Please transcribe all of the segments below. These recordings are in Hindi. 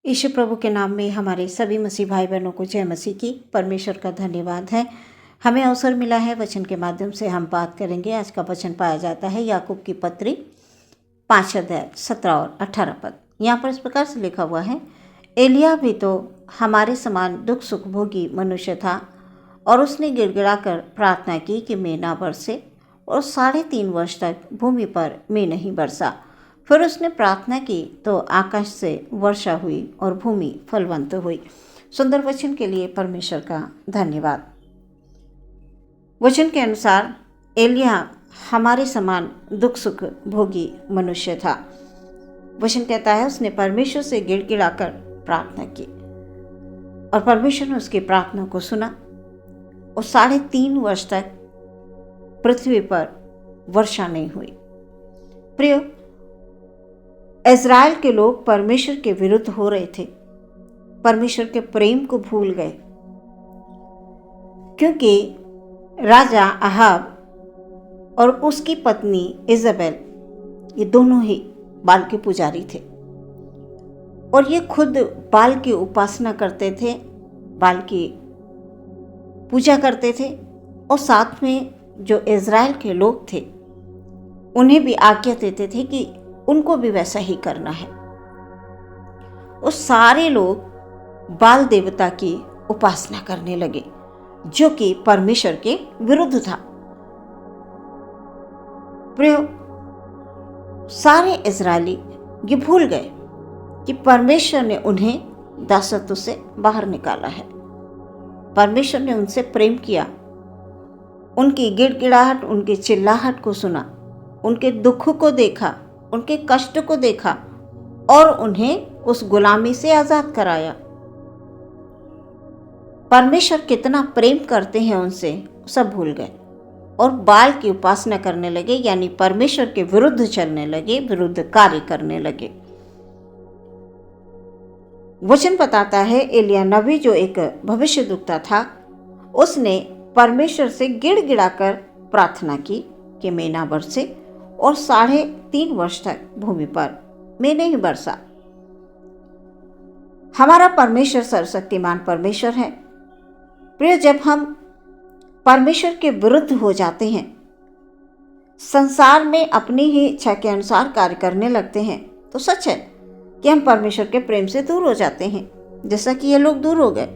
ईशु प्रभु के नाम में हमारे सभी मसीह भाई बहनों को जय मसीह की। परमेश्वर का धन्यवाद है, हमें अवसर मिला है। वचन के माध्यम से हम बात करेंगे। आज का वचन पाया जाता है याकूब की पत्री 5 अध्याय 17 और 18 पद। यहाँ पर इस प्रकार से लिखा हुआ है, एलिया भी तो हमारे समान दुख सुख भोगी मनुष्य था, और उसने गिड़गिड़ा कर प्रार्थना की कि मेघ ना बरसे, और 3.5 वर्ष तक भूमि पर मेघ नहीं बरसा। फिर उसने प्रार्थना की तो आकाश से वर्षा हुई और भूमि फलवंत हुई। सुंदर वचन के लिए परमेश्वर का धन्यवाद। वचन के अनुसार एलिया हमारे समान दुख सुख भोगी मनुष्य था। वचन कहता है उसने परमेश्वर से गिड़गिड़ाकर प्रार्थना की और परमेश्वर ने उसकी प्रार्थना को सुना, और 3.5 वर्ष तक पृथ्वी पर वर्षा नहीं हुई। प्रियो, इज़राइल के लोग परमेश्वर के विरुद्ध हो रहे थे, परमेश्वर के प्रेम को भूल गए, क्योंकि राजा अहाब और उसकी पत्नी इज़ाबेल ये दोनों ही बाल के पुजारी थे, और ये खुद बाल की उपासना करते थे, बाल की पूजा करते थे, और साथ में जो इज़राइल के लोग थे उन्हें भी आज्ञा देते थे कि उनको भी वैसा ही करना है। वो सारे लोग बाल देवता की उपासना करने लगे, जो कि परमेश्वर के विरुद्ध था। प्रियो, सारे इज़राइली ये भूल गए कि परमेश्वर ने उन्हें दासत्व से बाहर निकाला है। परमेश्वर ने उनसे प्रेम किया, उनकी गिड़गिड़ाहट, उनकी चिल्लाहट को सुना, उनके दुख को देखा, उनके कष्ट को देखा, और उन्हें उस गुलामी से आजाद कराया। परमेश्वर कितना प्रेम करते हैं उनसे सब भूल गए और बाल की उपासना करने लगे, यानी परमेश्वर के विरुद्ध चलने लगे, विरुद्ध कार्य करने लगे। वचन बताता है एलिया नबी, जो एक भविष्यद्वक्ता था, उसने परमेश्वर से गिड़गिड़ाकर प्रार्थना की कि मेघ ना बरसे, और 3.5 वर्ष तक भूमि पर मेघ नहीं बरसा। हमारा परमेश्वर सर्वशक्तिमान परमेश्वर है। प्रिय, जब हम परमेश्वर के विरुद्ध हो जाते हैं, संसार में अपनी ही इच्छा के अनुसार कार्य करने लगते हैं, तो सच है कि हम परमेश्वर के प्रेम से दूर हो जाते हैं, जैसा कि ये लोग दूर हो गए,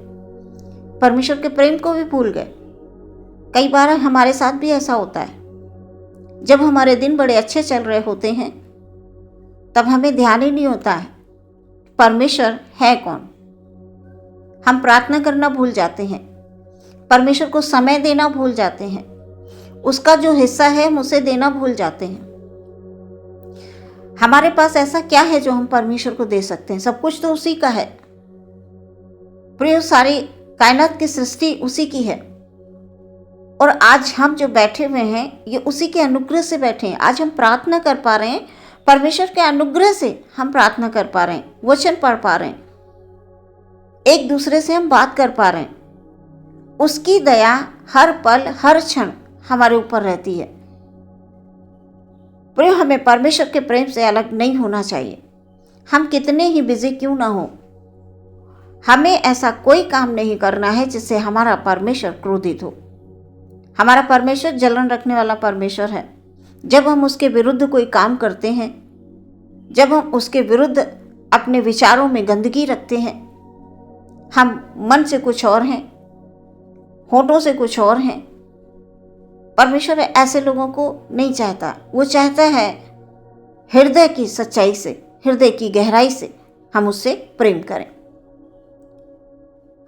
परमेश्वर के प्रेम को भी भूल गए। कई बार हमारे साथ भी ऐसा होता है, जब हमारे दिन बड़े अच्छे चल रहे होते हैं, तब हमें ध्यान ही नहीं होता है परमेश्वर है कौन। हम प्रार्थना करना भूल जाते हैं, परमेश्वर को समय देना भूल जाते हैं, उसका जो हिस्सा है हम उसे देना भूल जाते हैं। हमारे पास ऐसा क्या है जो हम परमेश्वर को दे सकते हैं? सब कुछ तो उसी का है। प्रिय, सारी कायनात की सृष्टि उसी की है, और आज हम जो बैठे हुए हैं ये उसी के अनुग्रह से बैठे हैं। आज हम प्रार्थना कर पा रहे हैं, परमेश्वर के अनुग्रह से हम प्रार्थना कर पा रहे हैं, वचन पढ़ पा रहे हैं, एक दूसरे से हम बात कर पा रहे हैं। उसकी दया हर पल हर क्षण हमारे ऊपर रहती है। प्रिय, हमें परमेश्वर के प्रेम से अलग नहीं होना चाहिए। हम कितने ही बिजी क्यों ना हो, हमें ऐसा कोई काम नहीं करना है जिससे हमारा परमेश्वर क्रोधित हो। हमारा परमेश्वर जलन रखने वाला परमेश्वर है। जब हम उसके विरुद्ध कोई काम करते हैं, जब हम उसके विरुद्ध अपने विचारों में गंदगी रखते हैं, हम मन से कुछ और हैं, होठों से कुछ और हैं, परमेश्वर ऐसे लोगों को नहीं चाहता। वो चाहता है हृदय की सच्चाई से, हृदय की गहराई से हम उससे प्रेम करें।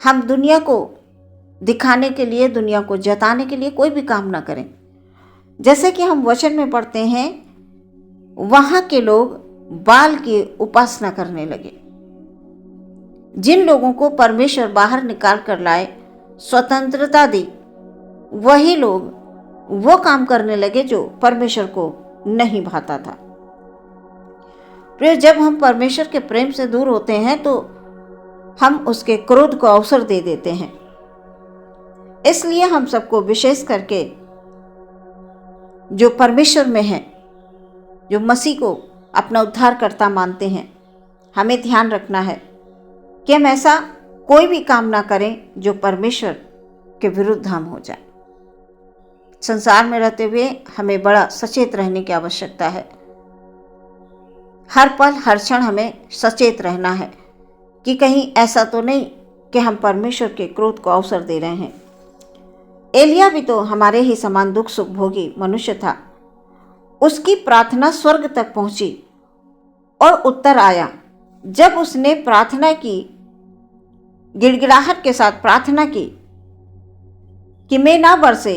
हम दुनिया को दिखाने के लिए, दुनिया को जताने के लिए कोई भी काम ना करें। जैसे कि हम वचन में पढ़ते हैं, वहाँ के लोग बाल की उपासना करने लगे। जिन लोगों को परमेश्वर बाहर निकाल कर लाए, स्वतंत्रता दी, वही लोग वो काम करने लगे जो परमेश्वर को नहीं भाता था। फिर जब हम परमेश्वर के प्रेम से दूर होते हैं तो हम उसके क्रोध को अवसर दे देते हैं। इसलिए हम सबको विशेष करके जो परमेश्वर में है, जो मसीह को अपना उद्धारकर्ता मानते हैं, हमें ध्यान रखना है कि हम ऐसा कोई भी काम ना करें जो परमेश्वर के विरुद्ध हम हो जाए। संसार में रहते हुए हमें बड़ा सचेत रहने की आवश्यकता है। हर पल हर क्षण हमें सचेत रहना है कि कहीं ऐसा तो नहीं कि हम परमेश्वर के क्रोध को अवसर दे रहे हैं। एलिया भी तो हमारे ही समान दुख सुख भोगी मनुष्य था। उसकी प्रार्थना स्वर्ग तक पहुंची और उत्तर आया। जब उसने प्रार्थना की, गिड़गिड़ाहट के साथ प्रार्थना की कि मैं ना बरसे,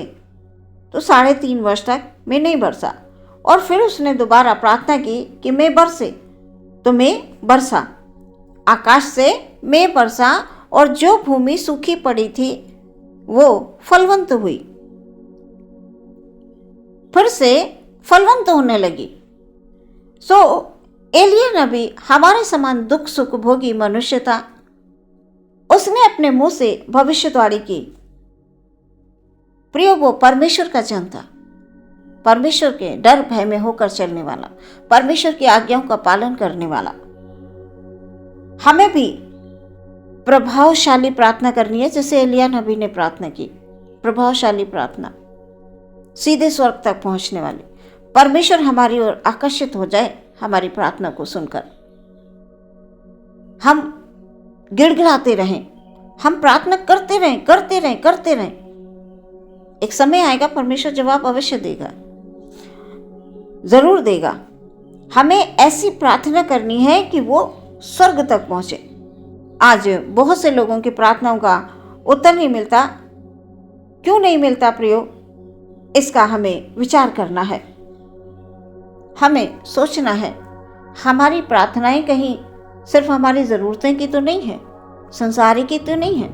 तो 3.5 वर्ष तक मैं नहीं बरसा। और फिर उसने दोबारा प्रार्थना की कि मैं बरसे, तो मैं बरसा। आकाश से मैं बरसा और जो भूमि सूखी पड़ी थी वो फलवंत हुई, फिर से फलवंत होने लगी। एलिया नबी हमारे समान दुख सुख भोगी मनुष्य था। उसने अपने मुंह से भविष्यवाणी की। प्रियो, वो परमेश्वर का जन था, परमेश्वर के डर भय में होकर चलने वाला, परमेश्वर की आज्ञाओं का पालन करने वाला। हमें भी प्रभावशाली प्रार्थना करनी है, जैसे एलिया नबी ने प्रार्थना की। प्रभावशाली प्रार्थना, सीधे स्वर्ग तक पहुंचने वाली। परमेश्वर हमारी ओर आकर्षित हो जाए हमारी प्रार्थना को सुनकर। हम गिड़गिड़ाते रहें, हम प्रार्थना करते रहें, करते रहें, करते रहें। एक समय आएगा परमेश्वर जवाब अवश्य देगा, जरूर देगा। हमें ऐसी प्रार्थना करनी है कि वो स्वर्ग तक पहुंचे। आज बहुत से लोगों की प्रार्थनाओं का उत्तर नहीं मिलता। क्यों नहीं मिलता प्रियो? इसका हमें विचार करना है, हमें सोचना है। हमारी प्रार्थनाएं कहीं सिर्फ हमारी ज़रूरतें की तो नहीं है, संसारी की तो नहीं है।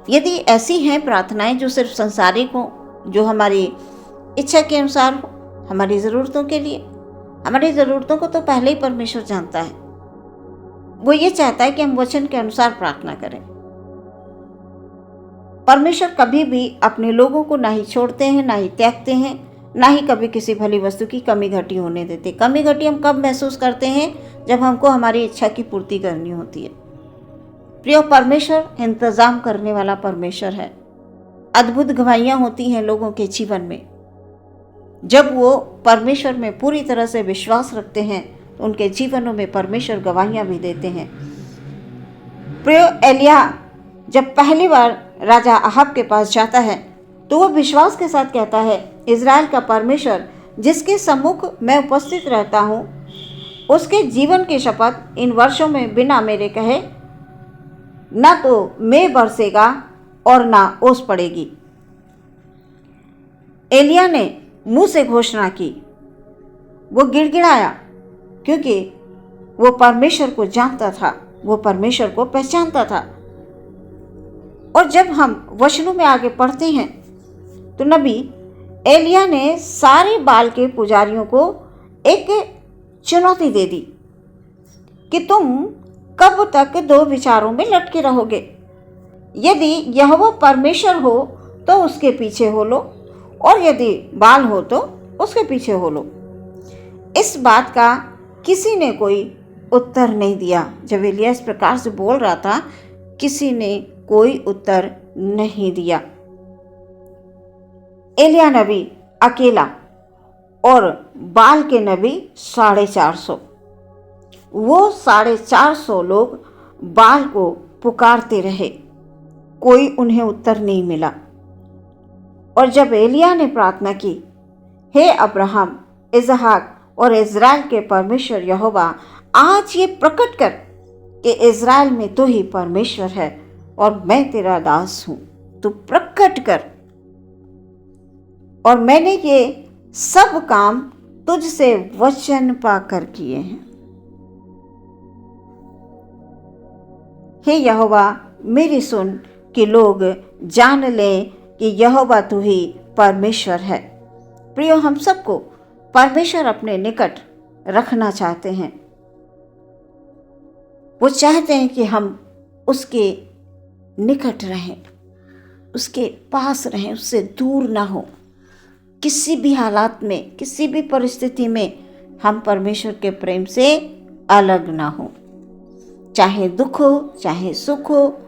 यदि ऐसी हैं प्रार्थनाएं जो सिर्फ संसारिक हो, जो हमारी इच्छा के अनुसार हो, हमारी ज़रूरतों के लिए, हमारी ज़रूरतों को तो पहले ही परमेश्वर जानता है। वो ये चाहता है कि हम वचन के अनुसार प्रार्थना करें। परमेश्वर कभी भी अपने लोगों को ना ही छोड़ते हैं, ना ही त्यागते हैं, ना ही कभी किसी भली वस्तु की कमी घटी होने देते। कमी घटी हम कब महसूस करते हैं? जब हमको हमारी इच्छा की पूर्ति करनी होती है। प्रिय, परमेश्वर इंतजाम करने वाला परमेश्वर है। अद्भुत गवाहियाँ होती हैं लोगों के जीवन में। जब वो परमेश्वर में पूरी तरह से विश्वास रखते हैं तो उनके जीवनों में परमेश्वर गवाहियाँ भी देते हैं। प्रिय, एलिया जब पहली बार राजा अहाब के पास जाता है तो वो विश्वास के साथ कहता है, इज़राइल का परमेश्वर जिसके सम्मुख मैं उपस्थित रहता हूँ, उसके जीवन की शपथ इन वर्षों में बिना मेरे कहे ना तो मैं बरसेगा और ना ओस पड़ेगी। एलिया ने मुंह से घोषणा की, वो गिड़गिड़ाया, क्योंकि वो परमेश्वर को जानता था, वो परमेश्वर को पहचानता था। और जब हम वचनों में आगे पढ़ते हैं तो नबी एलिया ने सारे बाल के पुजारियों को एक चुनौती दे दी कि तुम कब तक दो विचारों में लटके रहोगे? यदि यहोवा परमेश्वर हो तो उसके पीछे हो लो, और यदि बाल हो तो उसके पीछे हो लो। इस बात का किसी ने कोई उत्तर नहीं दिया। जब एलिया इस प्रकार से बोल रहा था, किसी ने कोई उत्तर नहीं दिया। एलिया नबी अकेला और बाल के नबी 450। वो 450 लोग बाल को पुकारते रहे, कोई उन्हें उत्तर नहीं मिला। और जब एलिया ने प्रार्थना की, हे अब्राहम, इसहाक और इज़राइल के परमेश्वर यहोवा, आज ये प्रकट कर कि इज़राइल में तो ही परमेश्वर है और मैं तेरा दास हूँ, तू प्रकट कर। और मैंने ये सब काम तुझसे वचन पाकर किए हैं। हे यहोवा, मेरी सुन कि लोग जान लें कि यहोवा तू ही परमेश्वर है। प्रियो, हम सबको परमेश्वर अपने निकट रखना चाहते हैं। वो चाहते हैं कि हम उसके निकट रहें, उसके पास रहें, उससे दूर ना हो। किसी भी हालात में, किसी भी परिस्थिति में हम परमेश्वर के प्रेम से अलग ना हो। चाहे दुख हो चाहे सुख हो,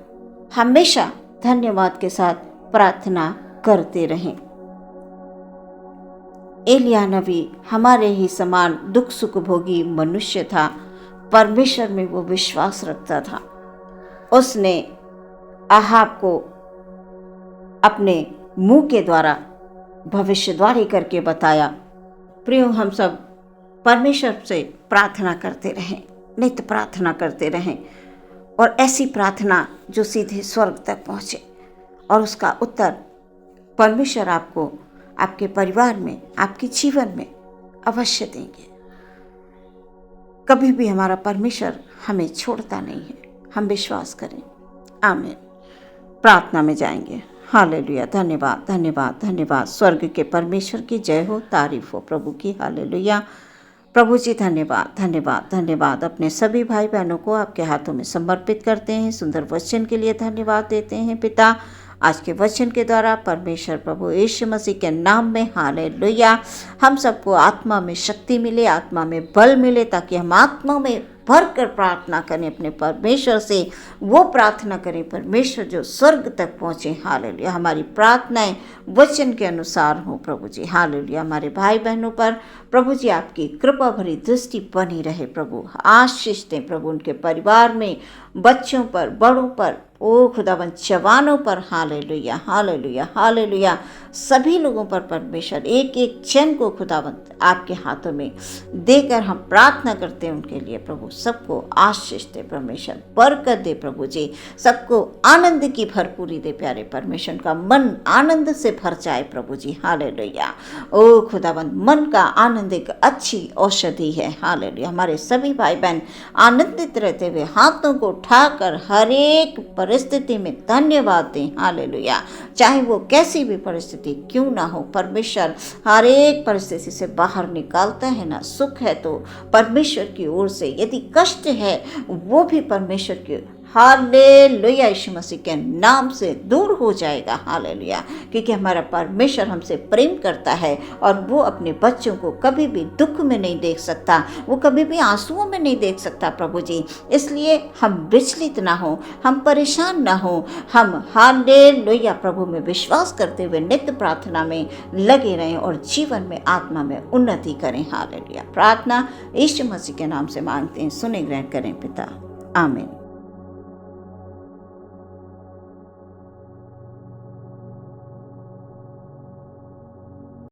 हमेशा धन्यवाद के साथ प्रार्थना करते रहें। एलिय्याह नबी हमारे ही समान दुख सुख भोगी मनुष्य था, परमेश्वर में वो विश्वास रखता था। उसने आहाब को अपने मुंह के द्वारा भविष्यवाणी करके बताया। प्रियो, हम सब परमेश्वर से प्रार्थना करते रहें, नित्य प्रार्थना करते रहें, और ऐसी प्रार्थना जो सीधे स्वर्ग तक पहुँचे, और उसका उत्तर परमेश्वर आपको आपके परिवार में, आपके जीवन में अवश्य देंगे। कभी भी हमारा परमेश्वर हमें छोड़ता नहीं है, हम विश्वास करें। आमीन। प्रार्थना में जाएंगे। हालेलुया। धन्यवाद धन्यवाद धन्यवाद। स्वर्ग के परमेश्वर की जय हो, तारीफ हो प्रभु की। हालेलुया। प्रभु जी धन्यवाद धन्यवाद धन्यवाद। अपने सभी भाई बहनों को आपके हाथों में समर्पित करते हैं। सुंदर वचन के लिए धन्यवाद देते हैं पिता। आज के वचन के द्वारा परमेश्वर प्रभु यीशु मसीह के नाम में हालेलुया, हम सबको आत्मा में शक्ति मिले, आत्मा में बल मिले, ताकि हम आत्मा में भर कर प्रार्थना करें अपने परमेश्वर से। वो प्रार्थना करें परमेश्वर जो स्वर्ग तक पहुँचे। हालेलुया। हमारी प्रार्थनाएं वचन के अनुसार हो प्रभु जी। हालेलुया। हमारे भाई बहनों पर प्रभु जी आपकी कृपा भरी दृष्टि बनी रहे प्रभु। आशीष दें प्रभु उनके परिवार में, बच्चों पर, बड़ों पर, ओ खुदावंद जवानों पर। Hallelujah hallelujah hallelujah. सभी लोगों पर परमेश्वर एक एक जन को खुदावंद आपके हाथों में देकर हम प्रार्थना करते हैं उनके लिए प्रभु। सबको आशीष दे परमेश्वर, बरकत दे प्रभु जी, सबको आनंद की भरपूरी दे प्यारे परमेश्वर। का मन आनंद से भर जाए प्रभु जी। हालेलुया। ओ खुदावंद, मन का आनंद एक अच्छी औषधि है। हालेलुया। हमारे सभी भाई बहन आनंदित रहते हुए हाथों को उठाकर हर एक परिस्थिति में धन्यवाद दें। हालेलुया। चाहे वो कैसी भी परिस्थिति क्यों ना हो, परमेश्वर हर एक परिस्थिति से बाहर निकालता है ना। सुख है तो परमेश्वर की ओर से, यदि कष्ट है वो भी परमेश्वर की, हालेलुया, यीशु मसीह के नाम से दूर हो जाएगा। हालेलुया। क्योंकि हमारा परमेश्वर हमसे प्रेम करता है और वो अपने बच्चों को कभी भी दुख में नहीं देख सकता, वो कभी भी आंसुओं में नहीं देख सकता प्रभु जी। इसलिए हम विचलित ना हो, हम परेशान ना हो, हम हालेलुया प्रभु में विश्वास करते हुए नित्य प्रार्थना में लगे रहें और जीवन में, आत्मा में उन्नति करें। हालेलुया। प्रार्थना यीशु मसीह के नाम से मांगते हैं, सुने ग्रहण करें पिता। आमीन।